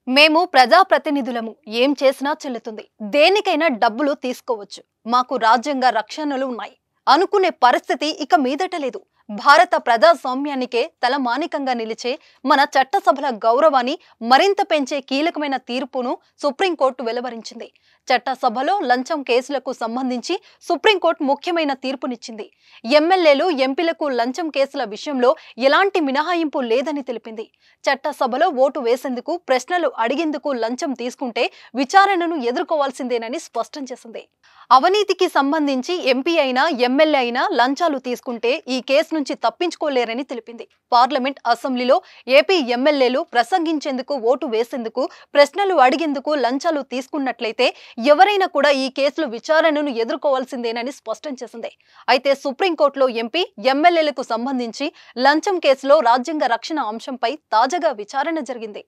మేము ప్రజాప్రతినిధులము. ఏం చేసినా చెల్లుతుంది. దేనికైనా డబ్బులు తీసుకోవచ్చు. మాకు రాజ్యాంగ రక్షణలు ఉన్నాయి అనుకునే పరిస్థితి ఇక మీదట లేదు. భారత ప్రజాస్వామ్యానికే తలమానికంగా నిలిచే మన చట్టసభల గౌరవాన్ని మరింత పెంచే కీలకమైన తీర్పును సుప్రీంకోర్టు వెలువరించింది. చట్టసభలో లంచం కేసులకు సంబంధించి సుప్రీంకోర్టు ముఖ్యమైన తీర్పునిచ్చింది. ఎమ్మెల్యేలు, ఎంపీలకు లంచం కేసుల విషయంలో ఎలాంటి మినహాయింపు లేదని తెలిపింది. చట్టసభలో ఓటు వేసేందుకు, ప్రశ్నలు అడిగేందుకు లంచం తీసుకుంటే విచారణను ఎదుర్కోవాల్సిందేనని స్పష్టం చేసింది. అవినీతికి సంబంధించి ఎంపీ అయినా, ఎమ్మెల్యే అయినా లంచాలు తీసుకుంటే ఈ కేసు నుంచి తప్పించుకోలేరని తెలిపింది. పార్లమెంట్, అసెంబ్లీలో ఏపీ ఎమ్మెల్యేలు ప్రసంగించేందుకు, ఓటు వేసేందుకు, ప్రశ్నలు అడిగేందుకు లంచాలు తీసుకున్నట్లయితే ఎవరైనా కూడా ఈ కేసులో విచారణను ఎదుర్కోవాల్సిందేనని స్పష్టం చేసింది. అయితే సుప్రీంకోర్టులో ఎంపీ, ఎమ్మెల్యేలకు సంబంధించి లంచం కేసులో రాజ్యాంగ రక్షణ అంశంపై తాజాగా విచారణ జరిగింది.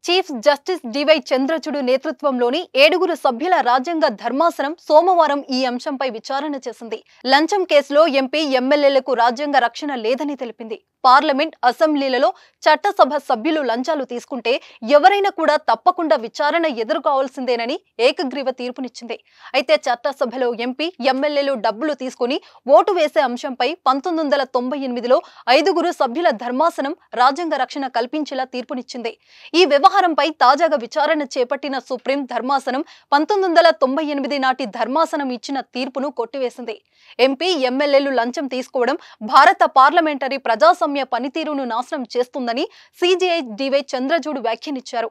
చీఫ్ జస్టిస్ డివై చంద్రచూడ్ నేతృత్వంలోని 7 సభ్యుల రాజ్యాంగ ధర్మాసనం సోమవారం ఈ అంశంపై విచారణ చేసింది. లంచం కేసులో ఎంపీ, ఎమ్మెల్యేలకు రాజ్యాంగ రక్షణ లేదని తెలిపింది. పార్లమెంట్, అసెంబ్లీలలో చట్టసభ సభ్యులు లంచాలు తీసుకుంటే ఎవరైనా కూడా తప్పకుండా విచారణ ఎదుర్కోవాల్సిందేనని ఏకగ్రీవ తీర్పునిచ్చింది. అయితే చట్టసభలో ఎంపీ, ఎమ్మెల్యేలు డబ్బులు తీసుకుని ఓటు వేసే అంశంపై 1998లో 5 సభ్యుల ధర్మాసనం రాజ్యాంగ రక్షణ కల్పించేలా తీర్పునిచ్చింది. ఈ వ్యవహారంపై తాజాగా విచారణ చేపట్టిన సుప్రీం ధర్మాసనం 1998 నాటి ధర్మాసనం ఇచ్చిన తీర్పును కొట్టివేసింది. ఎంపీ, ఎమ్మెల్యేలు లంచం తీసుకోవడం భారత పార్లమెంటరీ ప్రజాస్వామ్య పనితీరును నాశనం చేస్తుందని సీజేఐ డివై చంద్రచూడ్ వ్యాఖ్యానించారు.